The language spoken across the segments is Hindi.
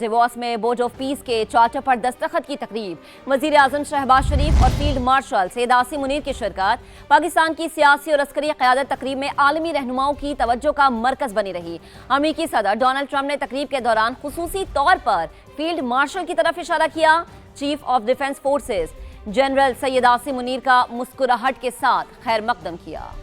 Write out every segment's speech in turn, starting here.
डिवोर्स में बोर्ड ऑफ पीस के चार्टर पर दस्तखत की तकरीब। वजीर आजम शहबाज शरीफ और फील्ड मार्शल सैयद आसिम मुनीर की शिरकत। पाकिस्तान की सियासी और अस्करी क़यादत तकरीब में आलमी रहनुमाओं की तवज्जो का मरकज बनी रही। अमरीकी सदर डोनाल्ड ट्रंप ने तकरीब के दौरान खुसूसी तौर पर फील्ड मार्शल की तरफ इशारा किया। Chief of defence forces general Syed Asim Munir का मुस्कुराहट के साथ खैर मकदम किया।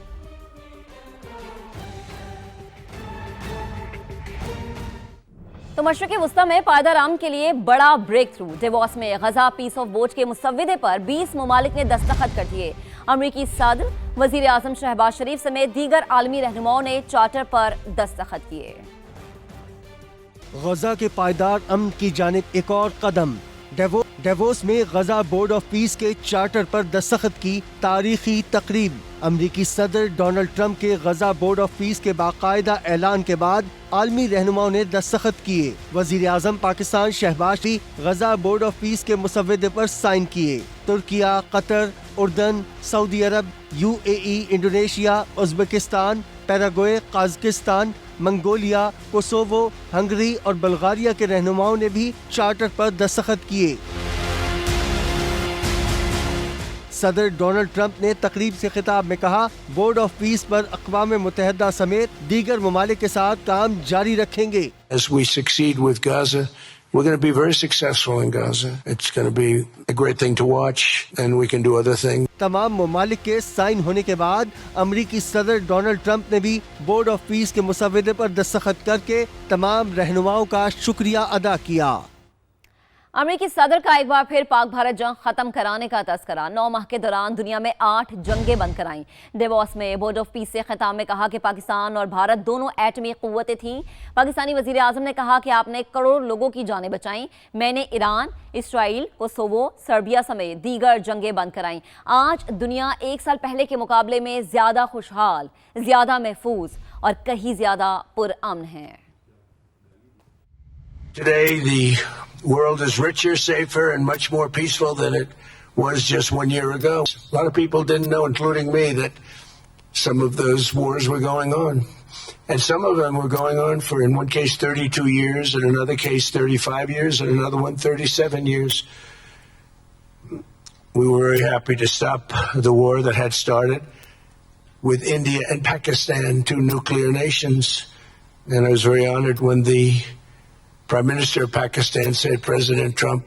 तो मशरक़ी वुस्ता में पायदार अमन के लिए बड़ा ब्रेक थ्रू। डिवोर्स में गजा पीस ऑफ बोर्ड के मुसव्विदे पर 20 ममालिक ने दस्तखत कर दिए। अमरीकी सदर, वजीर आजम शहबाज शरीफ समेत दीगर आलमी रहनुमाओं ने चार्टर पर दस्तखत किए। गजा के पायदार अमन की जानिब एक और कदम। डेवोस में गजा बोर्ड ऑफ पीस के चार्टर पर दस्तखत की तारीखी तकरीब। अमरीकी सदर डोनाल्ड ट्रंप के गजा बोर्ड ऑफ पीस के बाकायदा ऐलान के बाद आलमी रहनुमाओं ने दस्तखत किए। वजीर आजम पाकिस्तान शहबाज भी गजा बोर्ड ऑफ पीस के मुसव्विदे पर साइन किए। तुर्किया, कतर, उर्दन, Saudi Arab, UAE, Indonesia, Uzbekistan, Paraguay, Kazakhstan, Mongolia, Kosovo, Hungary और बल्गारिया के रहनुमाओं ने भी चार्टर पर दस्तखत किए। सदर डोनाल्ड ट्रंप ने तकरीब से खिताब में कहा, बोर्ड ऑफ पीस पर अक़वाम मुत्तहिदा समेत दीगर ममालिक के साथ काम जारी रखेंगे। As we succeed with Gaza, we're going to be very successful in Gaza. It's going to be a great thing to watch, and we can do other things. तमाम ममालिक के साइन होने के बाद अमरीकी सदर डोनाल्ड ट्रंप ने भी बोर्ड ऑफ पीस के मुसव्विदे पर दस्तखत करके तमाम रहनुमाओं का शुक्रिया अदा किया। अमेरिकी सदर का एक बार फिर पाक भारत जंग खत्म कराने का तस्करा। 9 माह के दौरान दुनिया में 8 जंगें बंद कराईं। डिवोर्स में बोर्ड ऑफ पीस से खिताब में कहा कि पाकिस्तान और भारत दोनों एटमी कुव्वतें थीं। पाकिस्तानी वजीर आजम ने कहा कि आपने करोड़ लोगों की जानें बचाईं। मैंने ईरान, इसराइल, कोसोवो, सर्बिया समेत दीगर जंगें बंद कराईं। आज दुनिया 1 साल पहले के मुकाबले में ज्यादा खुशहाल, ज्यादा महफूज और कहीं ज्यादा पुरअमन है। Today, the world is richer, safer, and much more peaceful than it was just 1 year ago. A lot of people didn't know, including me, that some of those wars were going on. And some of them were going on for, in one case, 32 years, in another case, 35 years, and another one, 37 years. We were very happy to stop the war that had started with India and Pakistan, 2 nuclear nations. And I was very honored when the Prime Minister of Pakistan said President Trump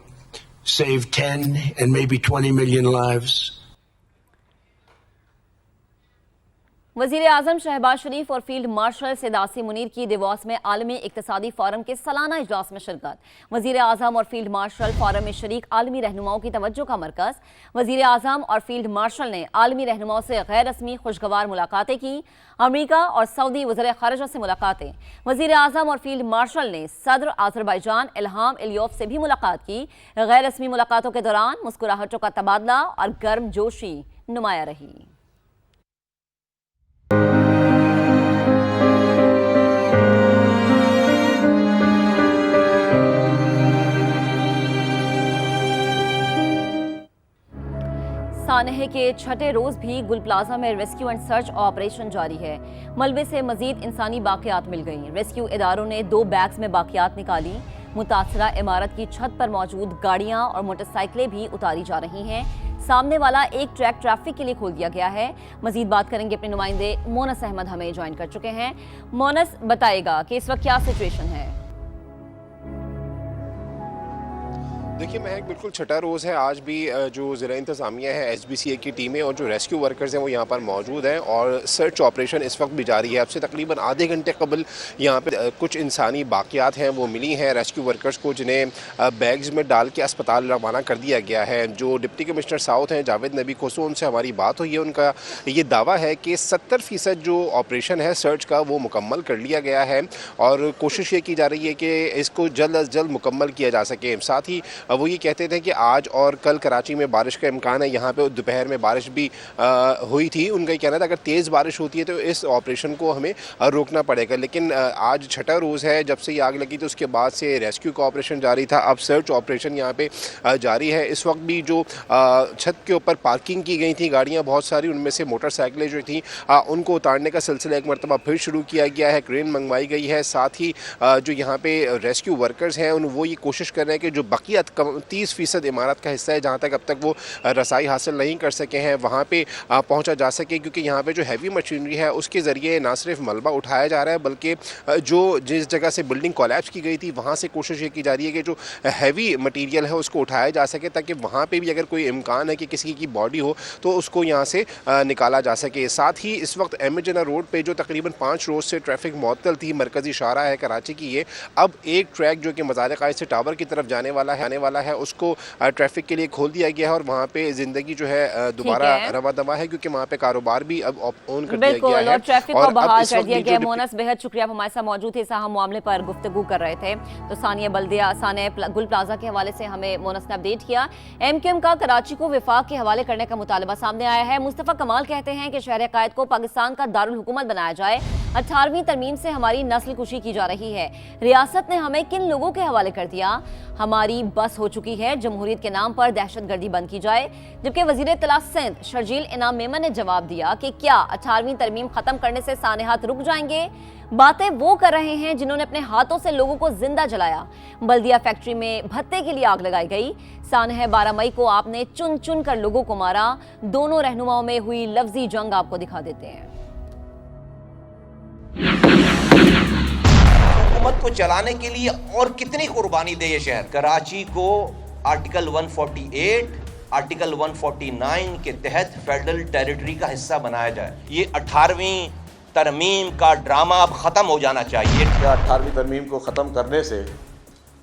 saved 10 and maybe 20 million lives. वजीर आजम शहबाज शरीफ और फील्ड मार्शल सैयद आसिम मुनीर की डिवोर्स में आलमी इक्तिसादी फोरम के सालाना इजलास में शिरकत। वजीर आजम और फील्ड मार्शल फोरम में शरीक आलमी रहनुमाओं की तवज्जो का मरकज। वजीर आजम और फील्ड मार्शल ने आलमी रहनुमाओं से गैर रस्मी खुशगवार मुलाकातें की। अमरीका और सऊदी वज़ीर ख़ारिजा से मुलाकातें। वजीर आजम और फील्ड मार्शल ने सदर आज़रबाईजान इल्हाम एलियोव से भी मुलाकात की। गैर रस्मी मुलाकातों के दौरान मुस्कुराहटों का तबादला और गर्मजोशी नुमाया रही। सानहे के छठे रोज भी गुल प्लाजा में रेस्क्यू एंड सर्च ऑपरेशन जारी है। मलबे से मजीद इंसानी बाकियात मिल गई। रेस्क्यू इदारों ने 2 बैग्स में बाकियात निकाली। मुतासरा इमारत की छत पर मौजूद गाड़ियां और मोटरसाइकिलें भी उतारी जा रही हैं। सामने वाला एक ट्रैक ट्रैफिक के लिए खोल दिया गया है। मजीद बात करेंगे अपने नुमाइंदे मोनस अहमद हमें ज्वाइन कर चुके हैं। मोनस, बताएगा कि इस वक्त क्या सिचुएशन है? देखिए महक, बिल्कुल छठा रोज़ है। आज भी जो ज़िला इंतज़ामिया है, SBCA की टीमें और जो रेस्क्यू वर्कर्स हैं वो यहाँ पर मौजूद हैं और सर्च ऑपरेशन इस वक्त भी जारी है। अब से तकरीबन आधे घंटे कबल यहाँ पे कुछ इंसानी बाकियात हैं वो मिली हैं रेस्क्यू वर्कर्स को, जिन्हें बैग्स में डाल के अस्पताल रवाना कर दिया गया है। जो डिप्टी कमिश्नर साउथ हैं जावेद नबी खोसो, उनसे हमारी बात हुई है। उनका ये दावा है कि 70% जो ऑपरेशन है सर्च का वो मुकम्मल कर लिया गया है और कोशिश ये की जा रही है कि इसको जल्द अज जल्द मुकम्मल किया जा सके। साथ ही वो ये कहते थे कि आज और कल कराची में बारिश का इम्कान है। यहाँ पे दोपहर में बारिश भी हुई थी। उनका ये कहना था अगर तेज़ बारिश होती है तो इस ऑपरेशन को हमें रोकना पड़ेगा। लेकिन आज छठा रोज़ है जब से ये आग लगी, तो उसके बाद से रेस्क्यू का ऑपरेशन जारी था। अब सर्च ऑपरेशन यहाँ पे जारी है। इस वक्त भी जो छत के ऊपर पार्किंग की गई थी गाड़ियाँ बहुत सारी, उनमें से मोटरसाइकिलें जो थी उनको उतारने का सिलसिला एक मरतबा फिर शुरू किया गया है। क्रेन मंगवाई गई है। साथ ही जो यहाँ पे रेस्क्यू वर्कर्स हैं वो ये कोशिश कर रहे हैं कि जो बकियत 30% इमारत का हिस्सा है जहाँ तक अब तक वो रसाई हासिल नहीं कर सके हैं वहाँ पे पहुँचा जा सके, क्योंकि यहाँ पे जो हैवी मशीनरी है उसके ज़रिए ना सिर्फ मलबा उठाया जा रहा है बल्कि जो जिस जगह से बिल्डिंग कोलैप्स की गई थी वहाँ से कोशिश ये की जा रही है कि जो हैवी मटीरियल है उसको उठाया जा सके, ताकि वहाँ पे भी अगर कोई इम्कान है कि किसी की बॉडी हो तो उसको यहाँ से निकाला जा सके। साथ ही इस वक्त एमए रोड पे जो तकरीबन 5 रोज़ से ट्रैफिक मुअत्तल थी, मरकज़ी शाहरा है कराची की, ये अब एक ट्रैक जो कि मज़ार-ए-क़ाइद से टावर की तरफ जाने वाला है उसको ट्रैफिक के लिए खोल दिया गया है और वहाँ पे ज़िंदगी जो है दोबारा रवा दवा है, क्योंकि वहाँ पे कारोबार भी अब ऑन कर दिया गया है और ट्रैफिक को बहाल कर दिया गया। मोनस बेहद शुक्रिया, आप हमारे साथ मौजूद थे, इस अहम मामले पर गुफ्तगू कर रहे थे। तो सानिया गुल प्लाजा के हवाले से हमें मोनस ने अपडेट किया। एमक्यूएम का कराची को विफाक के हवाले करने का मुतालबा सामने आया है। मुस्तफा कमाल कहते हैं कि शहर अकायद को पाकिस्तान का दारुल हुकूमत बनाया जाए। 18वीं तरमीम से हमारी नस्ल कुशी की जा रही है। रियासत ने हमें किन लोगों के हवाले कर दिया? हमारी बस हो चुकी है। जमहूरियत के नाम पर दहशतगर्दी बंद की जाए। जबकि वजीर इत्तला सिंध शर्जील इनाम मेमन ने जवाब दिया कि क्या 18वीं तरमीम खत्म करने से सानेहात रुक जाएंगे? बातें वो कर रहे हैं जिन्होंने अपने हाथों से लोगों को जिंदा जलाया। बल्दिया फैक्ट्री में भत्ते के लिए आग लगाई गई। सानह 12 मई को आपने चुन चुन कर लोगों को मारा। दोनों रहनुमाओं में हुई लफ्जी जंग आपको दिखा देते हैं। हुकूमत को चलाने के लिए और कितनी कुर्बानी दे ये शहर। कराची को आर्टिकल 148, आर्टिकल 149 के तहत फेडरल टेरिटरी का हिस्सा बनाया जाए। ये 18वीं तरमीम का ड्रामा अब ख़त्म हो जाना चाहिए। 18वीं तरमीम को ख़त्म करने से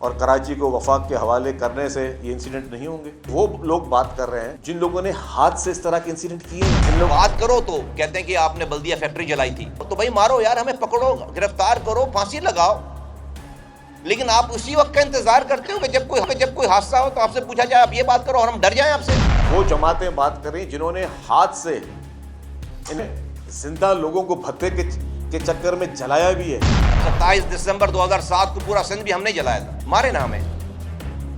और कराची को वफाक के हवाले करने से ये इंसिडेंट नहीं होंगे। वो लोग बात कर रहे हैं जिन लोगों ने हाथ से इस तरह के इंसिडेंट किए। जिन लोग बात करो तो कहते हैं कि आपने बल्दिया फैक्ट्री जलाई थी, तो भाई मारो यार, हमें पकड़ो, गिरफ्तार करो, फांसी लगाओ। लेकिन आप उसी वक्त का इंतजार करते हो कि जब कोई हादसा हो तो आपसे पूछा जाए आप ये बात करो और हम डर जाएं आपसे। वो जमातें बात करें जिन्होंने हाथ से इन्हें जिंदा लोगों को भत्ते के चक्कर में जलाया भी है। 27 दिसंबर 2007 को पूरा सिंध भी हमने जलाया था। मारे ना हमें,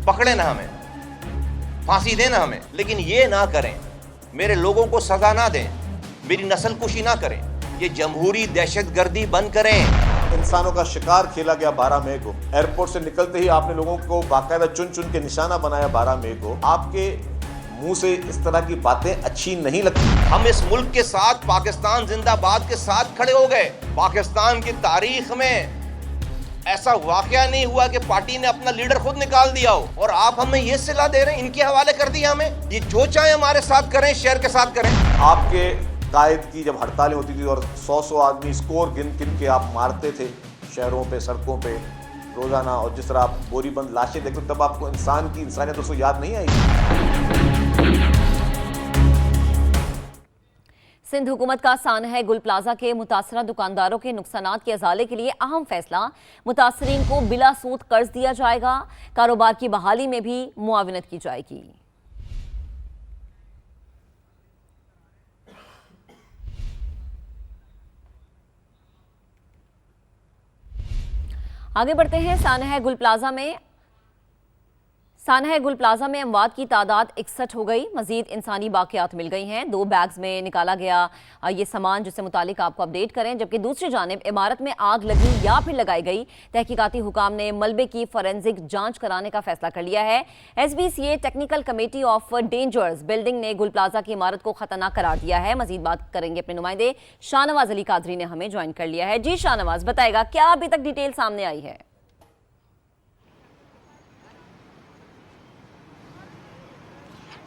पकड़े ना हमें, फांसी देना हमें, लेकिन ये ना करें, मेरे लोगों को सजा ना दें, मेरी नस्ल कुशी ना करें, ये जमहूरी दहशतगर्दी बंद करें। इंसानों का शिकार खेला गया 12 मई को। एयरपोर्ट से निकलते ही आपने लोगों को बाकायदा चुन चुन के निशाना बनाया 12 मई को। आपके मुंह से इस तरह की बातें अच्छी नहीं लगती। हम इस मुल्क के साथ, पाकिस्तान जिंदाबाद के साथ खड़े हो गए। पाकिस्तान की तारीख में ऐसा वाकया नहीं हुआ कि पार्टी ने अपना लीडर खुद निकाल दिया हो और आप हमें ये सिला दे रहे हैं, इनके हवाले कर दिया हमें। ये जो चाहे हमारे साथ करें, शहर के साथ करें। आपके कायद की जब हड़तालें होती थी और 100 आदमी स्कोर गिन के आप मारते थे शहरों पे, सड़कों पे रोजाना, और जिस तरह आप बोरीबंद लाशें देखते, तब आपको इंसान की इंसानियत उसको याद नहीं आई। सिंध हुकूमत का सानह गुल प्लाजा के मुतासरा दुकानदारों के नुकसानात के अजाले के लिए अहम फैसला। मुतासरीन को बिला सूद कर्ज दिया जाएगा। कारोबार की बहाली में भी मुआविनत की जाएगी। आगे बढ़ते हैं। सानह गुल प्लाजा में अमवात की तादाद 61 हो गई। मजीद इंसानी बाकियात मिल गई हैं। 2 बैग्स में निकाला गया ये सामान, जिससे मुतालिक आपको अपडेट करें। जबकि दूसरी जानिब इमारत में आग लगी या फिर लगाई गई। तहकीकाती हुकाम ने मलबे की फॉरेंसिक जांच कराने का फैसला कर लिया है। SBCA technical committee of dangers building ने गुल प्लाजा की इमारत को खतरनाक करार दिया है। मजीद बात करेंगे अपने नुमाइंदे शाहनवाज अली कादरी ने हमें ज्वाइन कर लिया है। जी शाहनवाज, बताएगा क्या अभी तक डिटेल सामने आई है?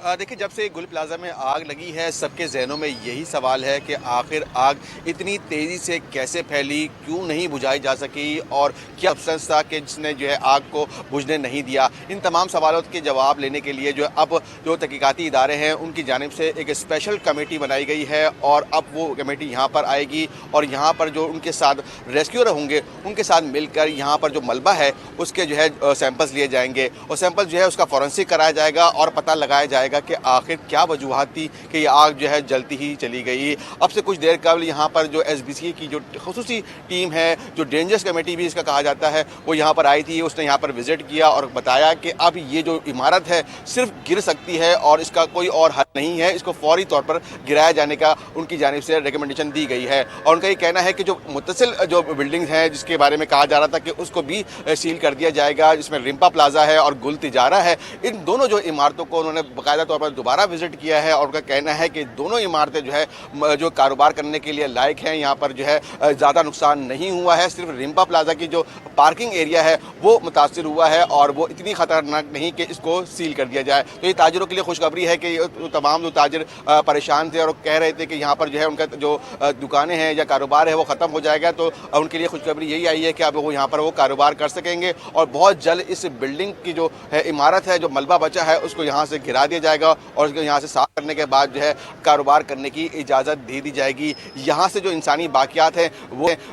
देखिए, जब से गुल प्लाजा में आग लगी है सबके जहनों में यही सवाल है कि आखिर आग इतनी तेज़ी से कैसे फैली, क्यों नहीं बुझाई जा सकी और क्या सब्सटेंस था कि जिसने जो है आग को बुझने नहीं दिया। इन तमाम सवालों के जवाब लेने के लिए अब जो तहकीकाती इदारे हैं उनकी जानिब से एक स्पेशल कमेटी बनाई गई है और अब वो कमेटी यहाँ पर आएगी और यहाँ पर जो उनके साथ रेस्क्यूअर होंगे उनके साथ मिलकर यहाँ पर जो मलबा है उसके जो है सैंपल्स लिए जाएंगे और सैंपल जो है उसका फॉरेंसिक कराया जाएगा और पता लगाया जाएगा कि आखिर क्या वजूहत थी कि ये आग जो है जलती ही चली गई। अब से कुछ देर कबल यहाँ पर जो SBC की जो खुसूसी टीम है, जो डेंजर्स कमेटी भी इसका कहा जाता है, वो यहाँ पर आई थी। उसने यहाँ पर विजिट किया और बताया कि अब ये जो इमारत है सिर्फ गिर सकती है और इसका कोई और हल नहीं है, इसको फौरी तौर पर गिराया जाने का उनकी जानिब से रिकमेंडेशन दी गई है। और उनका ये कहना है कि जो मुत्तसिल जो बिल्डिंग्स हैं जिसके बारे में कहा जा रहा था कि उसको भी सील कर दिया जाएगा, जिसमें रिम्पा प्लाजा है और गुल तिजारा है, इन दोनों जो इमारतों को उन्होंने बाकायदा तौर पर दोबारा विजिट किया है और उनका कहना है कि दोनों इमारतें जो है जो कारोबार करने के लिए लायक हैं, यहाँ पर जो है ज़्यादा नुकसान नहीं हुआ है। सिर्फ रिम्पा प्लाजा की जो पार्किंग एरिया है वो मुतासिर हुआ है और वो इतनी खतरनाक नहीं कि इसको सील कर दिया जाए। तो ये ताजिरों के लिए खुशखबरी है कि तमाम जो ताजिर परेशान थे और कह रहे थे कि यहाँ पर जो है उनका जो दुकानें हैं या कारोबार है वो ख़त्म हो जाएगा, तो उनके लिए खुशखबरी यही आई है कि अब वो यहाँ पर वो कारोबार कर सकेंगे और बहुत जल्द इस बिल्डिंग की जो है इमारत है, जो मलबा बचा है, उसको यहाँ से गिरा दिया जाएगा और उसको यहाँ से साफ करने के बाद जो है कारोबार करने की इजाज़त दे दी जाएगी। यहाँ से जो इंसानी बाकियात हैं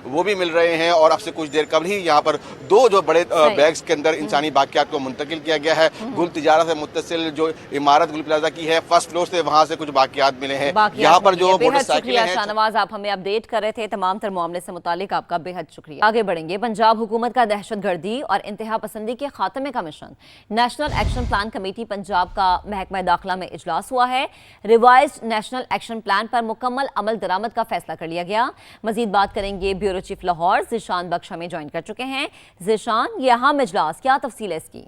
वो भी मिल रहे हैं और अब से कुछ देर कबल ही यहाँ पर 2 जो बड़े बैग्स के अंदर इंसानी बाकियात को मुंतकिल किया गया है। गुल तिजारा से मुत्तसिल जो इमारत गुल प्लाजा की है, फर्स्ट फ्लोर से वहाँ से कुछ बाकियात मिले हैं। यहाँ पर जो मोटरसाइकिल है। शाहनवाज, आप हमें अपडेट कर रहे थे तमाम तर मामले से मुतालिक, आपका बेहद शुक्रिया। आगे बढ़ेंगे। पंजाब हुकूमत का दहशतगर्दी और इंतहा पसंदी के खात्मे का mission national action plan committee Punjab का महकमा दाखिला में इजलास हुआ है। रिवाइज्ड नेशनल एक्शन प्लान पर मुकम्मल अमल दरामद का फैसला कर लिया गया। मजीद बात करेंगे ब्यूरो चीफ लाहौर ज़ीशान बख्श हमें ज्वाइन कर चुके हैं। ज़ीशान, ये अहम इजलास, क्या तफसील है इसकी?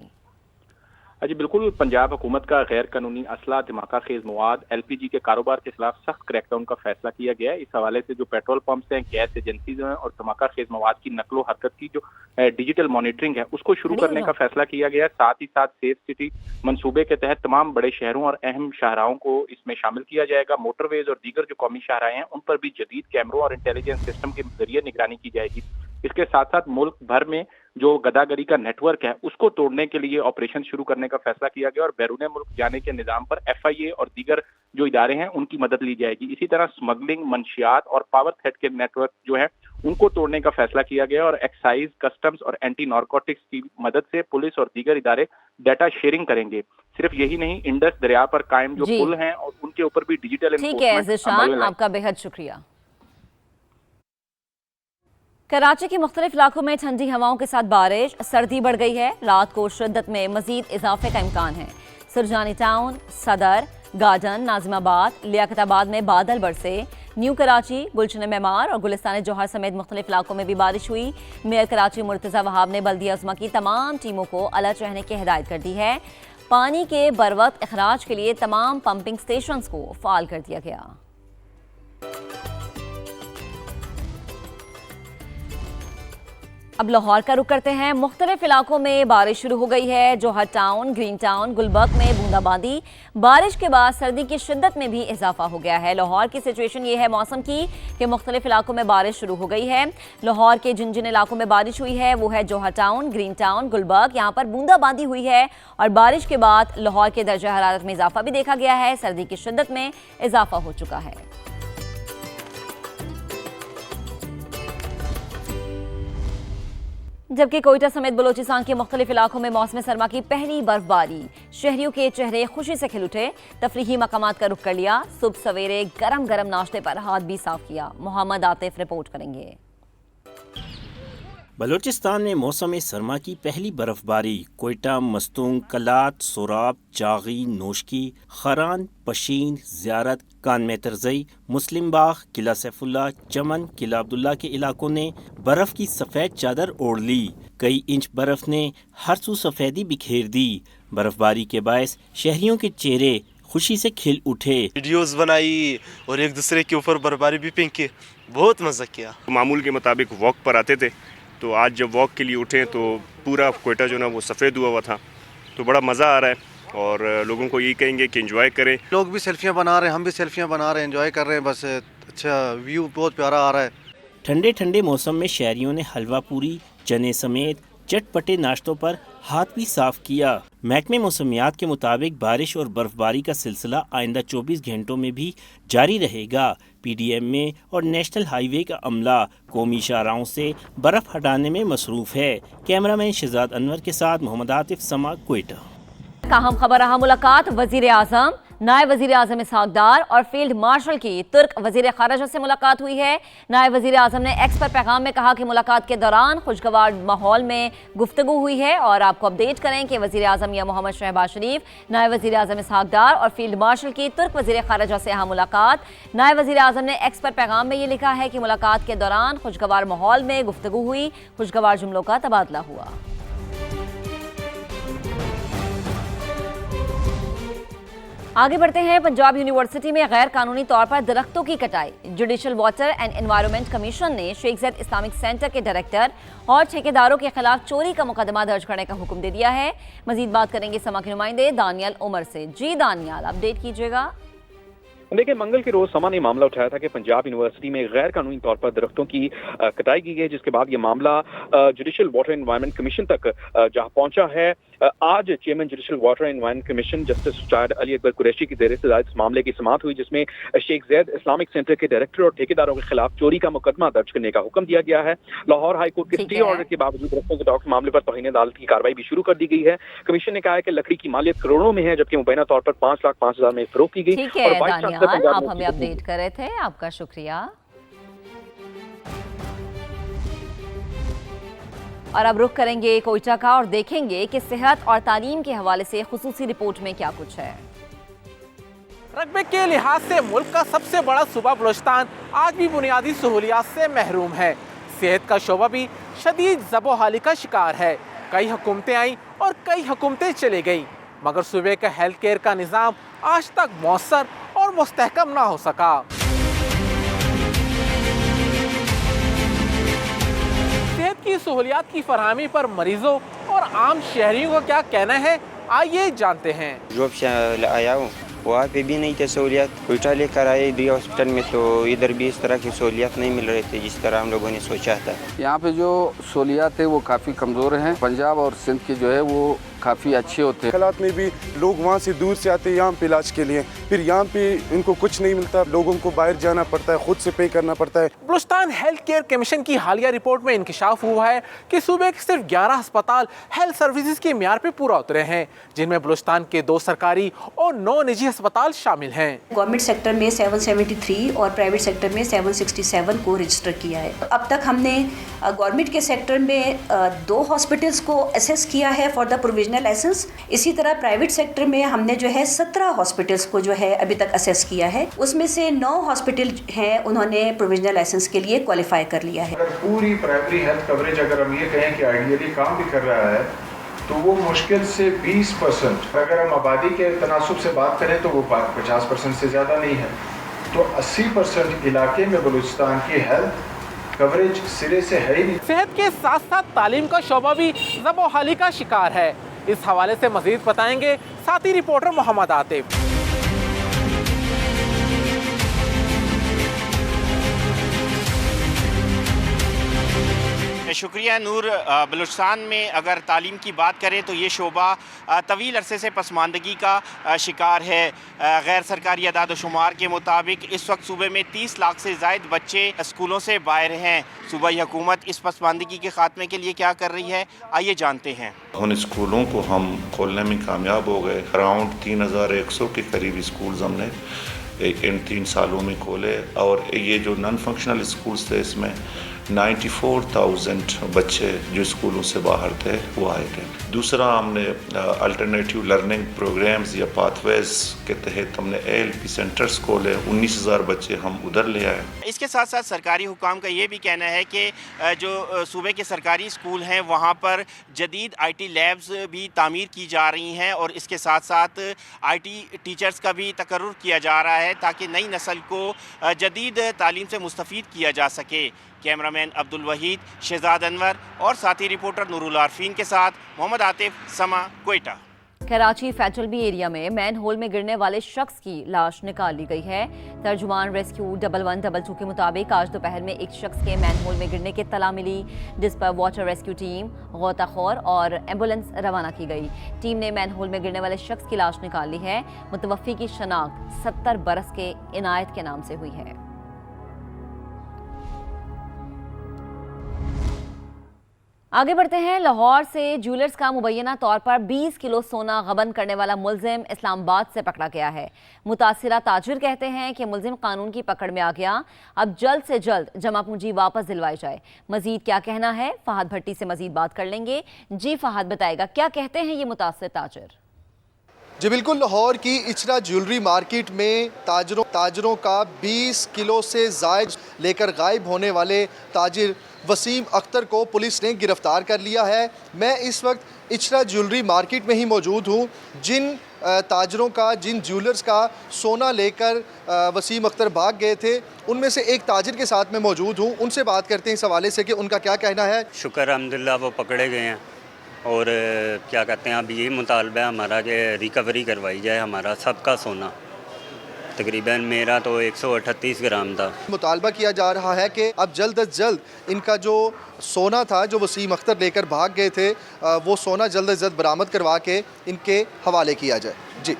जी बिल्कुल, पंजाब हुकूमत का गैर कानूनी असला, धमाका खेज मवाद, LPG के कारोबार के खिलाफ सख्त क्रैकडाउन का फैसला किया गया है। इस हवाले से जो पेट्रोल पंप्स हैं, गैस एजेंसीज हैं और धमाका खेज मवाद की नकलो हरकत की जो डिजिटल मॉनिटरिंग है उसको शुरू करने का फैसला किया गया है। साथ ही साथ सेफ सिटी मंसूबे के तहत तमाम बड़े शहरों और अहम शाहराहों को इसमें शामिल किया जाएगा। मोटरवेज और दीगर जो कौमी शाहराहें हैं उन पर भी जदीद कैमरों और इंटेलिजेंस सिस्टम के जरिए निगरानी की जाएगी। इसके साथ साथ मुल्क भर में जो गदागरी का नेटवर्क है उसको तोड़ने के लिए ऑपरेशन शुरू करने का फैसला किया गया और बैरून मुल्क जाने के निजाम पर FIA और दीगर जो इदारे हैं उनकी मदद ली जाएगी। इसी तरह स्मगलिंग, मंशियात और पावर थ्रेड के नेटवर्क जो है उनको तोड़ने का फैसला किया गया और एक्साइज, कस्टम्स और एंटी नारकोटिक्स की मदद से पुलिस और दीगर इदारे डाटा शेयरिंग करेंगे। सिर्फ यही नहीं, इंडस दरिया पर कायम जो पुल हैं और उनके ऊपर भी डिजिटल ठीक है ज़ीशान, आपका बेहद शुक्रिया। कराची के मुख्तलिफ इलाकों में ठंडी हवाओं के साथ बारिश, सर्दी बढ़ गई है। रात को शिद्दत में मजीद इजाफे का इम्कान है। सुरजानी टाउन, सदर, गार्डन, नाजिमाबाद, लियाकताबाद में बादल बरसे। न्यू कराची, गुलशन मेमार और गुलिस्तान जौहर समेत मुख्तलिफ इलाकों में भी बारिश हुई। मेयर कराची मुर्तज़ा वहाब ने बल्दिया उज़्मा की तमाम टीमों को अलर्ट रहने की हिदायत कर दी है। पानी के बरवक्त अखराज के लिए तमाम पंपिंग स्टेशन को फाल कर दिया गया। अब लाहौर का रुख करते हैं। मुख्तलिफ इलाकों में बारिश शुरू हो गई है। जौहर टाउन, ग्रीन टाउन, गुलबर्ग में बूंदाबांदी। बारिश के बाद सर्दी की शिद्दत में भी इजाफा हो गया है। लाहौर की सिचुएशन ये है मौसम की कि मुख्तलिफ इलाकों में बारिश शुरू हो गई है। लाहौर के जिन जिन इलाकों में बारिश हुई है वो है जौहर टाउन, ग्रीन टाउन, गुलबर्ग। यहाँ पर बूंदाबांदी हुई है और बारिश के बाद लाहौर के दर्जा हरारत में इजाफा भी देखा गया है। सर्दी की शिद्दत में इजाफा हो चुका है। जबकि कोयटा समेत बलोचिस्तान के मुख्तलिफ इलाकों में मौसम सरमा की पहली बर्फबारी। शहरियों के चेहरे खुशी से खिल उठे। तफरीही मकामात का रुख कर लिया। सुबह सवेरे गरम गरम नाश्ते पर हाथ भी साफ किया। मोहम्मद आतिफ रिपोर्ट करेंगे। बलूचिस्तान में मौसम सरमा की पहली बर्फबारी। कोयटा, मस्तूंग, कलात, सोराब, जागी, नोशकी, खरान, पशीन, ज़ियारत, कान में तरजई, मुस्लिम बाग, किला सैफुल्ला, चमन, किला अब्दुल्ला के इलाकों ने बर्फ की सफ़ेद चादर ओढ़ ली। कई इंच बर्फ ने हर सू सफ़ेदी बिखेर दी। बर्फबारी के बायस शहरियों के चेहरे खुशी से खिल उठे। वीडियोस बनाई और एक दूसरे के ऊपर बर्फबारी भी फेंकी, बहुत मज़ा किया। मामूल के मुताबिक वॉक पर आते थे, तो आज जब वॉक के लिए उठे तो पूरा कोयटा जो ना वो सफ़ेद हुआ था, तो बड़ा मज़ा आ रहा है। और लोगों को यही कहेंगे कि एंजॉय करें। लोग भी सेल्फियां बना रहे हैं, हम भी सेल्फियां बना रहे हैं, एंजॉय कर रहे हैं। बस अच्छा व्यू बहुत प्यारा आ रहा है। ठंडे ठंडे मौसम में शहरियों ने हलवा पूरी, चने समेत चटपटे नाश्तों पर हाथ भी साफ किया। महकमे मौसमियात के मुताबिक बारिश और बर्फबारी का सिलसिला आइंदा 24 घंटों में भी जारी रहेगा। PDM में और नेशनल हाईवे का अमला कौमी शाहराहों से बर्फ हटाने में मसरूफ है। कैमरामैन शहजाद अनवर के साथ मोहम्मद आतिफ, समा, क्वेटा। अहम खबर रहा मुलाकात वजीर आजम, नायब वजीर आजम इसहाक डार और फील्ड मार्शल की तुर्क वजीर खारजा से मुलाकात हुई है। नायब वजीर आजम ने एक्स पर पैगाम में कहा कि मुलाकात के दौरान खुशगवार माहौल में गुफ्तगू हुई है और आपको अपडेट करें कि वजीर आजम या मोहम्मद शहबाज शरीफ, नायब वजीर आजम इसहाक डार और फील्ड मार्शल की तुर्क वजीर खारजा से अहम मुलाकात। नायब वजीर आजम ने एक्स पर पैगाम में ये लिखा है कि मुलाकात के दौरान खुशगवार माहौल में गुफ्तगू हुई, खुशगवार जुमलों का तबादला हुआ। आगे बढ़ते हैं। पंजाब यूनिवर्सिटी में गैर कानूनी तौर पर दरख्तों की कटाई। Judicial water and environment commission ने शेख ज़ैद इस्लामिक सेंटर के डायरेक्टर और ठेकेदारों के खिलाफ चोरी का मुकदमा दर्ज करने का हुक्म दे दिया है। मजीद बात करेंगे समा के नुमाइंदे दानियाल उमर से। जी दानियाल, अपडेट कीजिएगा। देखिए, मंगल के रोज समा ने मामला उठाया था कि पंजाब यूनिवर्सिटी में गैर कानूनी तौर पर दरख्तों की कटाई की गई, जिसके बाद ये मामला जुडिशल वाटर एनवायरनमेंट कमीशन तक जहां पहुंचा है। आज chairman judicial water environment commission justice retired Ali Akbar Qureshi की ज़ेर सदारत इस मामले की समाअत हुई, जिसमें शेख ज़ैद इस्लामिक सेंटर के डायरेक्टर और ठेकेदारों के खिलाफ चोरी का मुकदमा दर्ज करने का हुक्म दिया गया है। लाहौर हाईकोर्ट के स्टे ऑर्डर के बावजूद दरख्तों के कटाव के मामले पर तौहीन अदालत की कार्रवाई भी शुरू कर दी गई है। कमीशन ने कहा है कि लकड़ी की मालियत करोड़ों में है, जबकि मुबैना तौर पर 5,05,000 में फरोख्त की गई। आप हमें अपडेट कर रहे थे, आपका शुक्रिया। और अब रुख करेंगे कोयटा का और देखेंगे कि सेहत और तालीम के हवाले से खुसूसी रिपोर्ट में क्या कुछ है। रकबे के लिहाज से मुल्क का सबसे बड़ा सूबा बलूचिस्तान आज भी बुनियादी सहूलियात से महरूम है। सेहत का शोबा भी शदीद ज़बोहाली का शिकार है। कई हुकूमतें आई और कई हुकूमतें चली गई, मगर सूबे का हेल्थ केयर का निज़ाम आज तक मौसर और मुस्तहकम ना हो सका। सेहत की सहूलियात की फरहमी पर मरीजों और आम शहरियों का क्या कहना है, आइए जानते हैं। जॉब से आया हूँ, वहाँ पे भी नहीं थे सहूलियात। कोयटा लेकर आए दिया हॉस्पिटल में, तो इधर भी इस तरह की सहूलियात नहीं मिल रहे थे जिस तरह हम लोगों ने सोचा था। यहाँ पे जो सहूलियात है वो काफ़ी कमज़ोर हैं। पंजाब और सिंध के जो है वो काफ़ी अच्छे होते हैं। हालात में भी लोग वहाँ से दूर से आते हैं यहाँ पे इलाज के लिए, फिर यहाँ पे इनको कुछ नहीं मिलता, लोगों को बाहर जाना पड़ता है, खुद से पे करना पड़ता है। बलूचिस्तान हेल्थ केयर कमीशन की हालिया रिपोर्ट में इंकशाफ हुआ है कि सूबे के सिर्फ 11 अस्पताल हेल्थ सर्विसेज के म्यार पे पूरा उतरे हैं, जिनमें बलूचिस्तान के 2 सरकारी और 9 निजी अस्पताल शामिल हैं। गवर्नमेंट सेक्टर में 773 और प्राइवेट सेक्टर में 767 को रजिस्टर किया है। अब तक हमने गवर्नमेंट के सेक्टर में 2 हॉस्पिटल्स को असेस किया है फॉर द प्रोविजनल लाइसेंस। इसी तरह प्राइवेट सेक्टर में हमने जो है 17 हॉस्पिटल्स को जो है अभी तक असेस किया है। उसमें से 9 हॉस्पिटल हैं उन्होंने प्रोविजनल लाइसेंस के लिए क्वालिफाई कर लिया है। पूरी प्राइमरी हेल्थ कवरेज अगर हम ये कहें कि आइडियली काम भी कर रहा है, तो वो मुश्किल से 20%। अगर हम आबादी के तनासुब से बात करें तो वो 50% से ज़्यादा नहीं है। तो 80% इलाके में बलूचिस्तान की हेल्थ कवरेज सिरे से है ही नहीं। सेहत के साथ साथ तालीम का शोबा भी ज़बोहाली का शिकार है। इस हवाले से मजीद बताएंगे साथी रिपोर्टर मोहम्मद आतिफ। शुक्रिया नूर। बलूचिस्तान में अगर तालीम की बात करें तो ये शोबा तवील अरसे से पसमानदगी का शिकार है। गैर सरकारी अदाद-ओ-शुमार के मुताबिक इस वक्त सूबे में 30 लाख से ज़ायद बच्चे स्कूलों से बाहर हैं। सूबाई हुकूमत इस पसमानदगी के खात्मे के लिए क्या कर रही है, आइए जानते हैं। उन स्कूलों को हम खोलने में कामयाब हो गए। अराउंड 3100 के करीब स्कूल्स हमने इन 3 सालों में खोले, और ये जो नॉन फंक्शनल स्कूल्स थे इसमें 94,000 बच्चे जो स्कूलों से बाहर थे वो आए थे। दूसरा, हमने अल्टरनेटिव लर्निंग प्रोग्राम्स या पाथवेज के तहत हमने ALP सेंटर्स खोले, 19,000 बच्चे हम उधर ले आए। इसके साथ साथ सरकारी हुकाम का ये भी कहना है कि जो सूबे के सरकारी स्कूल हैं वहाँ पर जदीद IT लैब्स भी तामीर की जा रही हैं, और इसके साथ साथ IT टीचर्स का भी तकर्रुर किया जा रहा है ताकि नई नस्ल को जदीद तालीम से मुस्तफ़ीद किया जा सके। कैमरामैन अब्दुल वहीद, शहजाद अनवर और साथी रिपोर्टर नूरुल आरफीन के साथ मोहम्मद आतिफ, समा, क्वेटा। कराची फैटलबी एरिया में मैन होल में गिरने वाले शख्स की लाश निकाल ली गई है। तर्जुमान रेस्क्यू 1112 के मुताबिक आज दोपहर में एक शख्स के मैन होल में गिरने की तला मिली, जिस पर वाटर रेस्क्यू टीम, गोताखोर और एम्बुलेंस रवाना की गई। टीम ने मैन होल में गिरने वाले शख्स की लाश निकाल ली है। मुतवफ़ी की शनाख्त 70 बरस के इनायत के नाम से हुई है। आगे बढ़ते हैं। लाहौर से ज्वेलर्स का मुबैना तौर पर 20 किलो सोना गबन करने वाला मुलजिम इस्लामाबाद से पकड़ा गया है। मुतासिरा ताजिर कहते हैं कि मुलजिम कानून की पकड़ में आ गया, अब जल्द से जल्द जमा पूंजी वापस दिलवाई जाए। मजीद क्या कहना है, फहद भट्टी से मजीद बात कर लेंगे। जी फहद, बताएगा क्या कहते हैं ये मुतासिर ताजिर? जी बिल्कुल, लाहौर की इचरा ज्वेलरी मार्केट में ताजरों का 20 किलो से ज़ायद लेकर गायब होने वाले ताजिर वसीम अख्तर को पुलिस ने गिरफ्तार कर लिया है। मैं इस वक्त इचरा ज्वेलरी मार्केट में ही मौजूद हूँ। जिन ज्वेलर्स का सोना लेकर वसीम अख्तर भाग गए थे, उनमें से एक ताजिर के साथ मैं मौजूद हूँ। उनसे बात करते हैं इस हवाले से कि उनका क्या कहना है। शुक्र अल्हम्दुलिल्लाह वो पकड़े गए हैं और क्या कहते हैं, अब ये मुतालबा है हमारा कि रिकवरी करवाई जाए हमारा सबका सोना। तकरीबन मेरा तो 138 ग्राम था। मुतालबा किया जा रहा है कि अब जल्द अज जल्द इनका जो सोना था जो वसीम अख्तर लेकर भाग गए थे, वो सोना जल्द अज जल्द बरामद करवा के इनके हवाले किया जाए। जी।